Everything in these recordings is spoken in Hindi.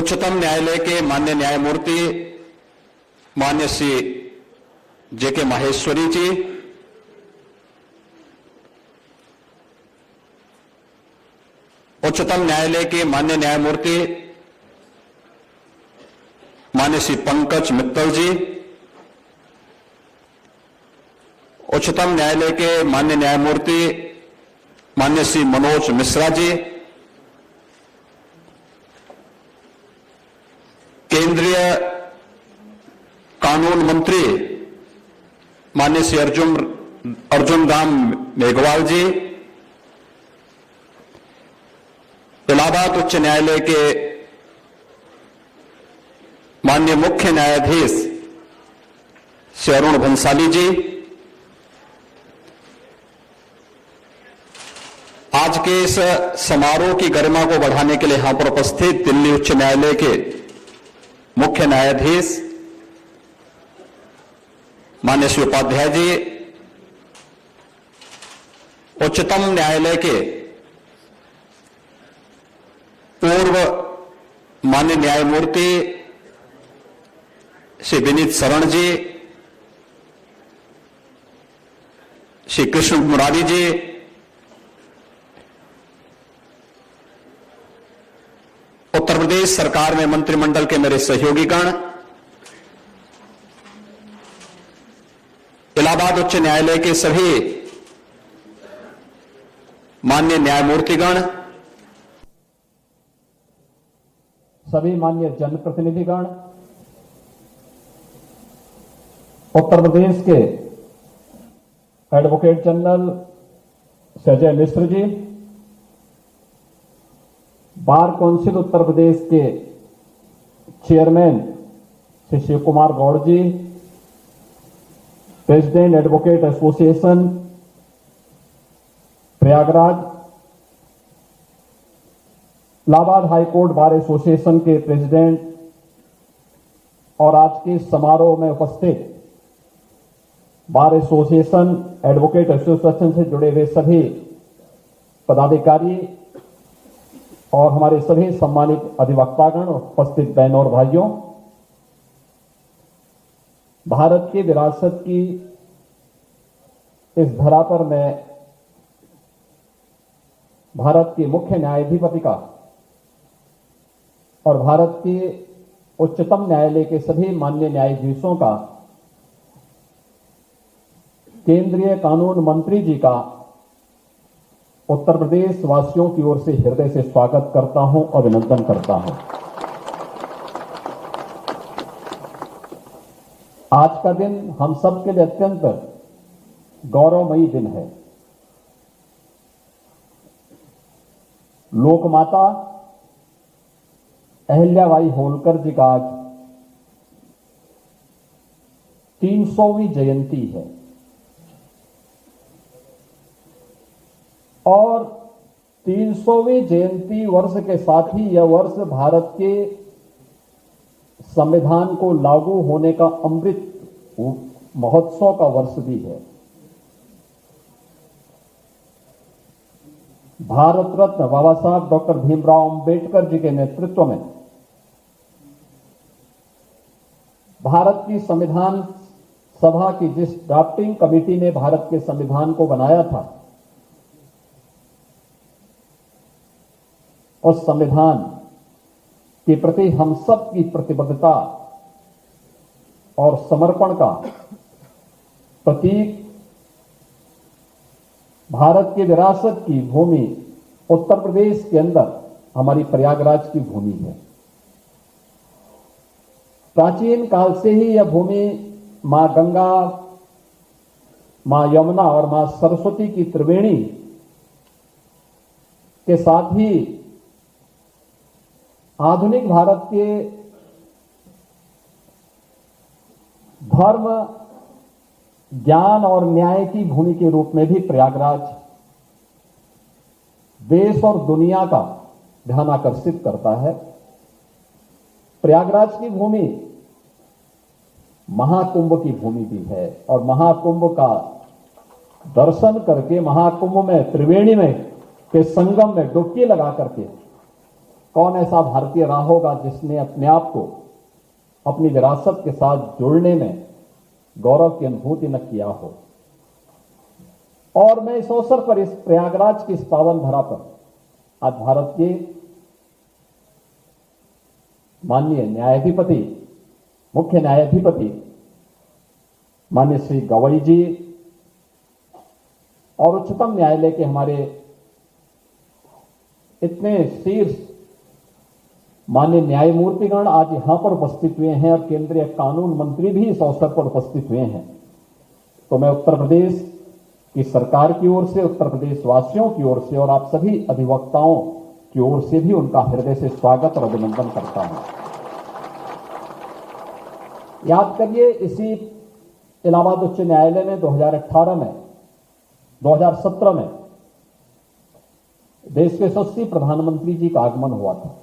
उच्चतम न्यायालय के माननीय न्यायमूर्ति माननीय श्री जेके माहेश्वरी जी, उच्चतम न्यायालय के माननीय न्यायमूर्ति माननीय श्री पंकज मित्तल जी, उच्चतम न्यायालय के माननीय न्यायमूर्ति माननीय श्री मनोज मिश्रा जी, केंद्रीय कानून मंत्री माननीय श्री अर्जुन राम मेघवाल जी, इलाहाबाद उच्च न्यायालय के माननीय मुख्य न्यायाधीश श्री अरुण भंसाली जी, आज के इस समारोह की गरिमा को बढ़ाने के लिए यहां पर उपस्थित दिल्ली उच्च न्यायालय के मुख्य न्यायाधीश माननीय श्री उपाध्याय जी, उच्चतम न्यायालय के पूर्व माननीय न्यायमूर्ति श्री विनीत शरण जी, श्री कृष्ण मुरारी जी, उत्तर प्रदेश सरकार में मंत्रिमंडल के मेरे सहयोगीगण, इलाहाबाद उच्च न्यायालय के सभी माननीय न्यायमूर्तिगण, सभी माननीय जनप्रतिनिधिगण, उत्तर प्रदेश के advocate general Ajay Mishra ji, bar council Uttar Pradesh के chairman Shri Shiv Kumar Gaur ji, president advocate association Prayagraj, Allahabad high court bar association के प्रेसिडेंट और आज के समारोह में उपस्थित बार एसोसिएशन एडवोकेट एसोसिएशन से जुड़े हुए सभी पदाधिकारी और हमारे सभी सम्मानित अधिवक्तागण और उपस्थित बहनों और भाइयों, भारत की विरासत की इस धरा पर मैं भारत के मुख्य न्यायाधिपति का और भारत के उच्चतम न्यायालय के सभी माननीय न्यायाधीशों का, केंद्रीय कानून मंत्री जी का उत्तर प्रदेश वासियों की ओर से हृदय से स्वागत करता हूं, अभिनंदन करता हूं। आज का दिन हम सब के लिए अत्यंत गौरवमयी दिन है। लोकमाता अहिल्याबाई होलकर जी का आज 300वीं जयंती है और 300वीं जयंती वर्ष के साथ ही यह वर्ष भारत के संविधान को लागू होने का अमृत महोत्सव का वर्ष भी है। भारत रत्न बाबा साहब डॉक्टर भीमराव अंबेडकर जी के नेतृत्व में भारत की संविधान सभा की जिस ड्राफ्टिंग कमेटी ने भारत के संविधान को बनाया था, उस संविधान के प्रति हम सब की प्रतिबद्धता और समर्पण का प्रतीक भारत की विरासत की भूमि उत्तर प्रदेश के अंदर हमारी प्रयागराज की भूमि है। प्राचीन काल से ही यह भूमि मां गंगा, मां यमुना और मां सरस्वती की त्रिवेणी के साथ ही आधुनिक भारत के धर्म, ज्ञान और न्याय की भूमि के रूप में भी प्रयागराज देश और दुनिया का ध्यान आकर्षित करता है। प्रयागराज की भूमि महाकुंभ की भूमि भी है और महाकुंभ का दर्शन करके, महाकुंभ में त्रिवेणी में के संगम में डुबकी लगा करके कौन ऐसा भारतीय रहा होगा जिसने अपने आप को अपनी विरासत के साथ जुड़ने में गौरव की अनुभूति न किया हो। और मैं इस अवसर पर, इस प्रयागराज की इस पावन धरा पर आज भारत के माननीय न्यायाधिपति, मुख्य न्यायाधिपति माननीय श्री गवई जी और उच्चतम न्यायालय के हमारे इतने शीर्ष माननीय न्यायमूर्तिगण आज यहां पर उपस्थित हुए हैं और केंद्रीय कानून मंत्री भी इस अवसर पर उपस्थित हुए हैं। तो मैं उत्तर प्रदेश की सरकार की ओर से, उत्तर प्रदेश वासियों की ओर से और आप सभी अधिवक्ताओं की ओर से भी उनका हृदय से स्वागत और अभिनंदन करता हूं। याद करिए, इसी इलाहाबाद उच्च न्यायालय में 2018 में 2017 में देश के यशस्वी प्रधानमंत्री जी का आगमन हुआ था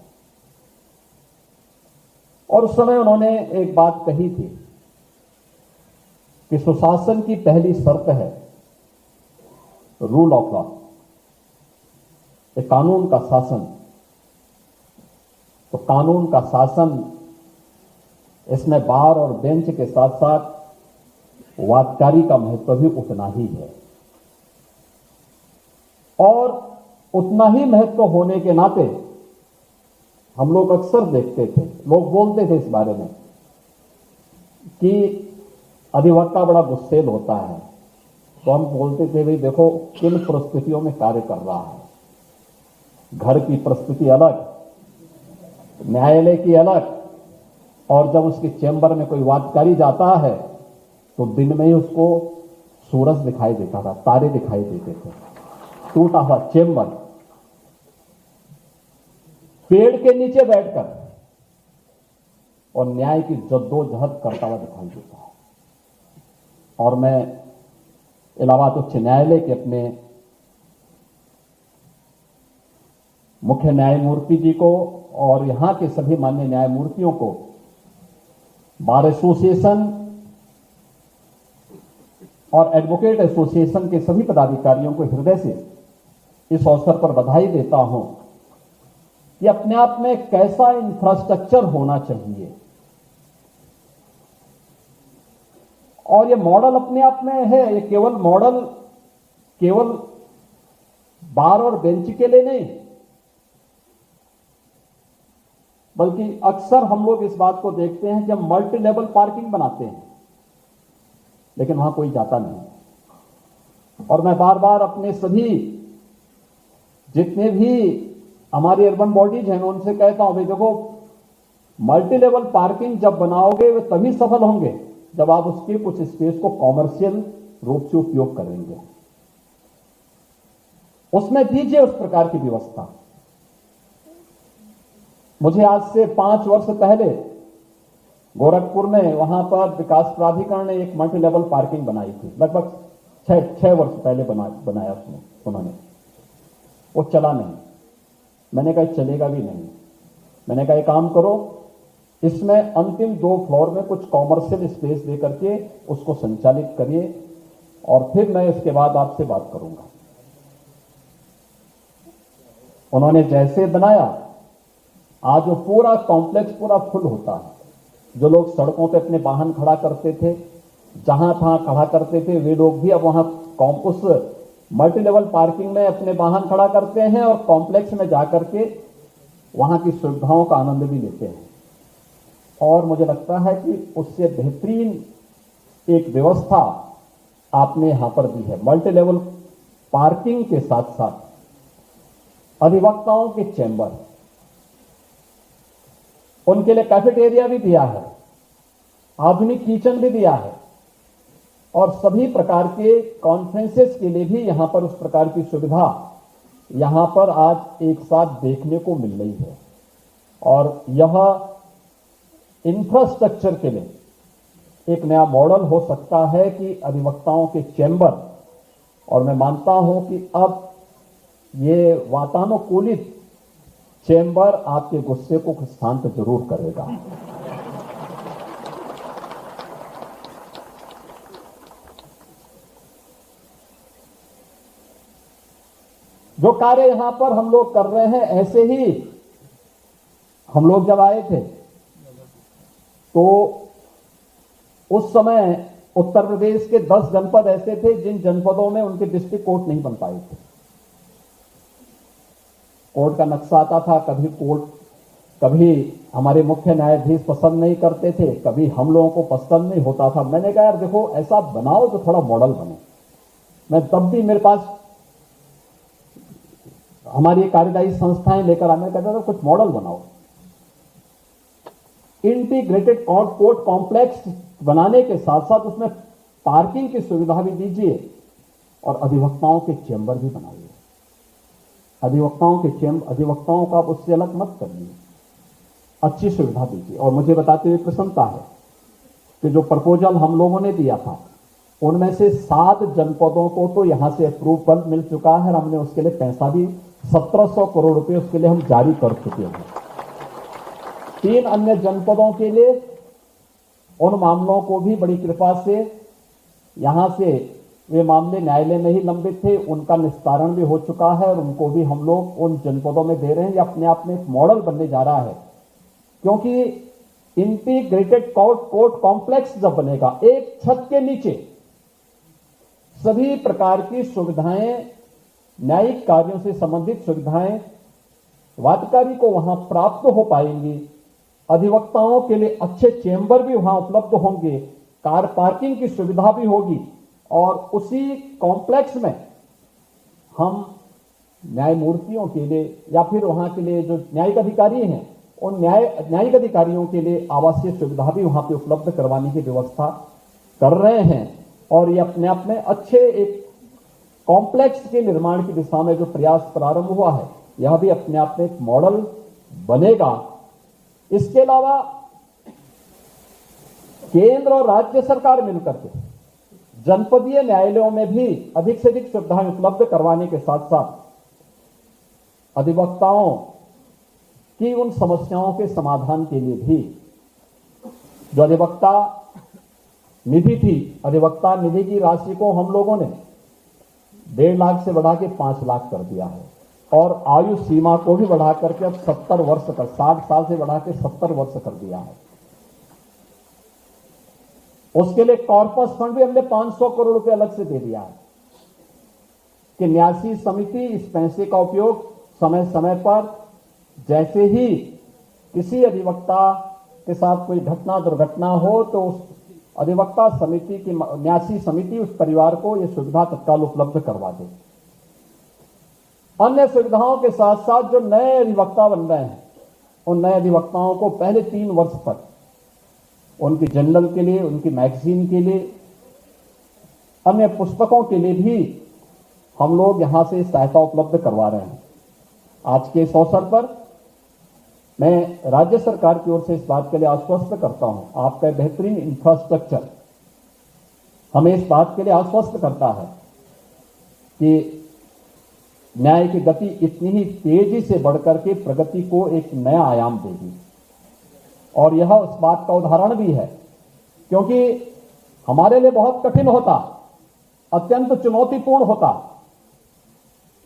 और उस समय उन्होंने एक बात कही थी कि सुशासन की पहली शर्त है रूल ऑफ लॉ, एक कानून का शासन। तो कानून का शासन, इसमें बार और बेंच के साथ साथ वादकारी का महत्व भी उतना ही है और उतना ही महत्व होने के नाते हम लोग अक्सर देखते थे, लोग बोलते थे इस बारे में कि अधिवक्ता बड़ा गुस्सेल होता है। तो हम बोलते थे, भाई देखो किन परिस्थितियों में कार्य कर रहा है। घर की परिस्थिति अलग, न्यायालय की अलग, और जब उसके चैम्बर में कोई वादकारी जाता है तो दिन में ही उसको सूरज दिखाई देता था, तारे दिखाई देते थे। टूटा हुआ चैम्बर, पेड़ के नीचे बैठकर और न्याय की जद्दोजहद करता हुआ दिखाई देता है। और मैं इलाहाबाद उच्च न्यायालय के अपने मुख्य न्यायमूर्ति जी को और यहां के सभी माननीय न्यायमूर्तियों को, बार एसोसिएशन और एडवोकेट एसोसिएशन के सभी पदाधिकारियों को हृदय से इस अवसर पर बधाई देता हूं। ये अपने आप में कैसा इंफ्रास्ट्रक्चर होना चाहिए और ये मॉडल अपने आप में है। ये केवल मॉडल केवल बार और बेंच के लिए नहीं, बल्कि अक्सर हम लोग इस बात को देखते हैं जब मल्टी लेवल पार्किंग बनाते हैं लेकिन वहां कोई जाता नहीं। और मैं बार बार अपने सभी जितने भी हमारी अर्बन बॉडीज हैं उनसे कहता हूं, भाई देखो मल्टी लेवल पार्किंग जब बनाओगे वे तभी सफल होंगे जब आप उसके कुछ स्पेस को कॉमर्शियल रूप से उपयोग करेंगे, उसमें दीजिए उस प्रकार की व्यवस्था। मुझे आज से 5 वर्ष पहले गोरखपुर में वहां पर विकास प्राधिकरण ने एक मल्टी लेवल पार्किंग बनाई थी, लगभग 6 वर्ष पहले बनाया उन्होंने। वो चला नहीं। मैंने कहा चलेगा भी नहीं। मैंने कहा एक काम करो, इसमें अंतिम 2 फ्लोर में कुछ कॉमर्शियल स्पेस दे करके उसको संचालित करिए और फिर मैं इसके बाद आपसे बात करूंगा। उन्होंने जैसे बनाया, आज वो पूरा कॉम्प्लेक्स पूरा फुल होता है। जो लोग सड़कों पे अपने वाहन खड़ा करते थे, जहां तहां खड़ा करते थे, वे लोग भी अब वहां उस मल्टी लेवल पार्किंग में अपने वाहन खड़ा करते हैं और कॉम्प्लेक्स में जाकर के वहां की सुविधाओं का आनंद भी लेते हैं। और मुझे लगता है कि उससे बेहतरीन एक व्यवस्था आपने यहां पर दी है। मल्टी लेवल पार्किंग के साथ साथ अधिवक्ताओं के चैम्बर, उनके लिए कैफेटेरिया भी दिया है, आधुनिक किचन भी दिया है और सभी प्रकार के कॉन्फ्रेंसेस के लिए भी यहां पर उस प्रकार की सुविधा यहां पर आज एक साथ देखने को मिल रही है। और यह इंफ्रास्ट्रक्चर के लिए एक नया मॉडल हो सकता है कि अधिवक्ताओं के चैम्बर, और मैं मानता हूं कि अब ये वातानुकूलित चैम्बर आपके गुस्से को शांत जरूर करेगा। जो कार्य यहां पर हम लोग कर रहे हैं, ऐसे ही हम लोग जब आए थे तो उस समय उत्तर प्रदेश के 10 जनपद ऐसे थे जिन जनपदों में उनके डिस्ट्रिक्ट कोर्ट नहीं बन पाए थे। कोर्ट का नक्शा आता था, कभी हमारे मुख्य न्यायाधीश पसंद नहीं करते थे, कभी हम लोगों को पसंद नहीं होता था। मैंने कहा यार देखो ऐसा बनाओ जो थोड़ा मॉडल बने। मैं तब भी मेरे पास हमारी कार्यदायी संस्थाएं लेकर आने कहता था कुछ मॉडल बनाओ। इंटीग्रेटेड कोर्ट कॉम्प्लेक्स बनाने के साथ साथ उसमें पार्किंग की सुविधा भी दीजिए और अधिवक्ताओं के चेंबर भी बनाइए। अधिवक्ताओं का आप उससे अलग मत करिए, अच्छी सुविधा दीजिए। और मुझे बताते हुए प्रसन्नता है कि जो प्रपोजल हम लोगों ने दिया था उनमें से 7 जनपदों को तो यहां से अप्रूवल मिल चुका है और हमने उसके लिए पैसा भी 1700 करोड़ रुपए उसके लिए हम जारी कर चुके हैं। 3 अन्य जनपदों के लिए उन मामलों को भी बड़ी कृपा से यहां से वे मामले न्यायालय में ही लंबित थे, उनका निस्तारण भी हो चुका है और उनको भी हम लोग उन जनपदों में दे रहे हैं। ये अपने आप में एक मॉडल बनने जा रहा है, क्योंकि इंटीग्रेटेड कोर्ट कॉम्प्लेक्स जब बनेगा, एक छत के नीचे सभी प्रकार की सुविधाएं, न्यायिक कार्यों से संबंधित सुविधाएं वादकारी को वहां प्राप्त हो पाएंगी। अधिवक्ताओं के लिए अच्छे चेंबर भी वहां उपलब्ध होंगे, कार पार्किंग की सुविधा भी होगी और उसी कॉम्प्लेक्स में हम न्यायमूर्तियों के लिए या फिर वहां के लिए जो न्यायिक अधिकारी हैं उन न्यायिक अधिकारियों के लिए आवासीय सुविधा भी वहां पे उपलब्ध करवाने की व्यवस्था कर रहे हैं। और ये अपने आप में अच्छे एक कॉम्प्लेक्स के निर्माण की दिशा में जो प्रयास प्रारंभ हुआ है, यह भी अपने आप में एक मॉडल बनेगा। इसके अलावा केंद्र और राज्य सरकार मिलकर के जनपदीय न्यायालयों में भी अधिक से अधिक सुविधाएं उपलब्ध करवाने के साथ साथ अधिवक्ताओं की उन समस्याओं के समाधान के लिए भी जो अधिवक्ता निधि थी, अधिवक्ता निधि की राशि को हम लोगों ने 1.5 लाख से बढ़ा के 5 लाख कर दिया है और आयु सीमा को भी बढ़ा करके अब 70 वर्ष कर 60 साल से बढ़ा के 70 वर्ष कर दिया है। उसके लिए कॉर्पस फंड भी हमने 500 करोड़ रुपए अलग से दे दिया है कि न्यासी समिति इस पैसे का उपयोग समय समय पर जैसे ही किसी अधिवक्ता के साथ कोई घटना दुर्घटना हो तो उस अधिवक्ता समिति की न्यासी समिति उस परिवार को यह सुविधा तत्काल उपलब्ध करवा दे। अन्य सुविधाओं के साथ साथ जो नए अधिवक्ता बन रहे हैं उन नए अधिवक्ताओं को पहले 3 वर्ष तक उनकी जर्नल के लिए, उनकी मैगजीन के लिए, अन्य पुस्तकों के लिए भी हम लोग यहां से सहायता उपलब्ध करवा रहे हैं। आज के इस अवसर पर मैं राज्य सरकार की ओर से इस बात के लिए आश्वस्त करता हूं, आपका बेहतरीन इंफ्रास्ट्रक्चर हमें इस बात के लिए आश्वस्त करता है कि न्याय की गति इतनी ही तेजी से बढ़कर के प्रगति को एक नया आयाम देगी। और यह उस बात का उदाहरण भी है, क्योंकि हमारे लिए बहुत कठिन होता, अत्यंत चुनौतीपूर्ण होता।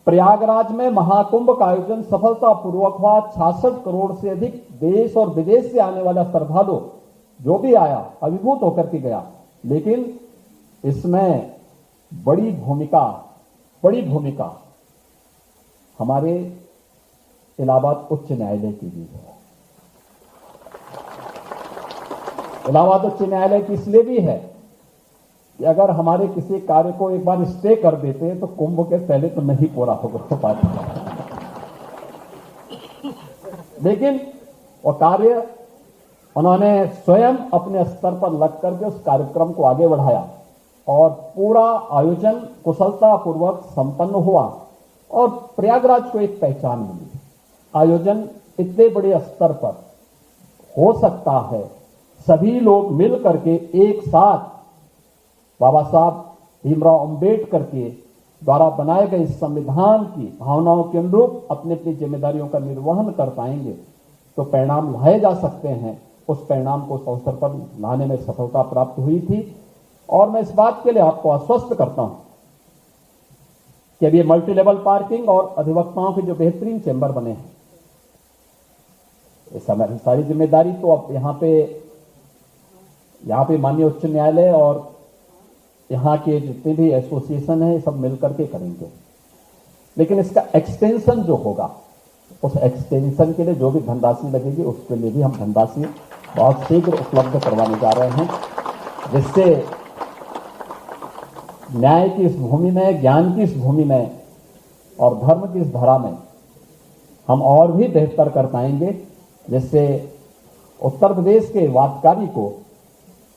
प्रयागराज में महाकुंभ का आयोजन सफलतापूर्वक हुआ। 66 करोड़ से अधिक देश और विदेश से आने वाला श्रद्धालु जो भी आया अभिभूत होकर के गया, लेकिन इसमें बड़ी भूमिका हमारे इलाहाबाद उच्च न्यायालय की भी है। इलाहाबाद उच्च न्यायालय की इसलिए भी है कि अगर हमारे किसी कार्य को एक बार स्टे कर देते तो कुंभ के पहले तो नहीं पूरा होगा पाता, लेकिन वो कार्य उन्होंने स्वयं अपने स्तर पर लग करके उस कार्यक्रम को आगे बढ़ाया और पूरा आयोजन कुशलतापूर्वक संपन्न हुआ और प्रयागराज को एक पहचान मिली। आयोजन इतने बड़े स्तर पर हो सकता है, सभी लोग मिल करके एक साथ बाबा साहब भीमराव अंबेडकर के द्वारा बनाए गए संविधान की भावनाओं के अनुरूप अपनी अपनी जिम्मेदारियों का निर्वहन कर पाएंगे तो परिणाम लाए जा सकते हैं। उस परिणाम को उस अवसर पर लाने में सफलता प्राप्त हुई थी और मैं इस बात के लिए आपको आश्वस्त करता हूं कि अब ये मल्टी लेवल पार्किंग और अधिवक्ताओं के जो बेहतरीन चेंबर बने हैं, इस हमारी सारी जिम्मेदारी तो अब यहाँ पे माननीय उच्च न्यायालय और यहाँ के जितने भी एसोसिएशन है सब मिलकर के करेंगे। लेकिन इसका एक्सटेंशन जो होगा, उस एक्सटेंशन के लिए जो भी धनराशि लगेगी उसके लिए भी हम धनराशि बहुत शीघ्र उपलब्ध करवाने जा रहे हैं, जिससे न्याय की इस भूमि में, ज्ञान की इस भूमि में और धर्म की इस धारा में हम और भी बेहतर कर पाएंगे, जिससे उत्तर प्रदेश के वादकारी को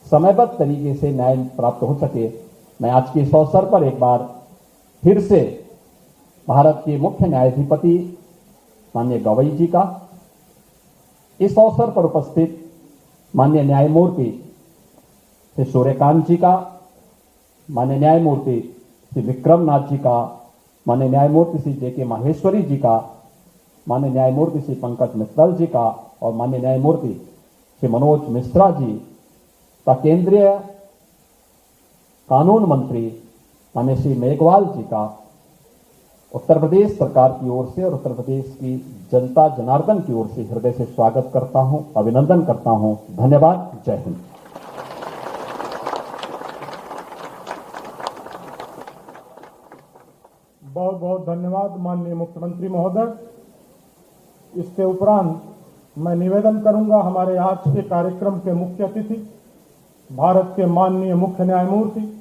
समयबद्ध तरीके से न्याय प्राप्त हो सके। मैं आज के इस अवसर पर एक बार फिर से भारत के मुख्य न्यायाधिपति माननीय गवई जी का, इस अवसर पर उपस्थित माननीय न्यायमूर्ति श्री सूर्यकांत जी का, माननीय न्यायमूर्ति श्री विक्रमनाथ जी का, माननीय न्यायमूर्ति श्री जे के माहेश्वरी जी का, माननीय न्यायमूर्ति श्री पंकज मित्तल जी का और माननीय न्यायमूर्ति श्री मनोज मिश्रा जी का, केंद्रीय कानून मंत्री माननीय श्री मेघवाल जी का उत्तर प्रदेश सरकार की ओर से और उत्तर प्रदेश की जनता जनार्दन की ओर से हृदय से स्वागत करता हूं, अभिनंदन करता हूं। धन्यवाद। जय हिंद। बहुत बहुत धन्यवाद माननीय मुख्यमंत्री महोदय। इसके उपरांत मैं निवेदन करूंगा हमारे आज के कार्यक्रम के मुख्य अतिथि भारत के माननीय मुख्य न्यायमूर्ति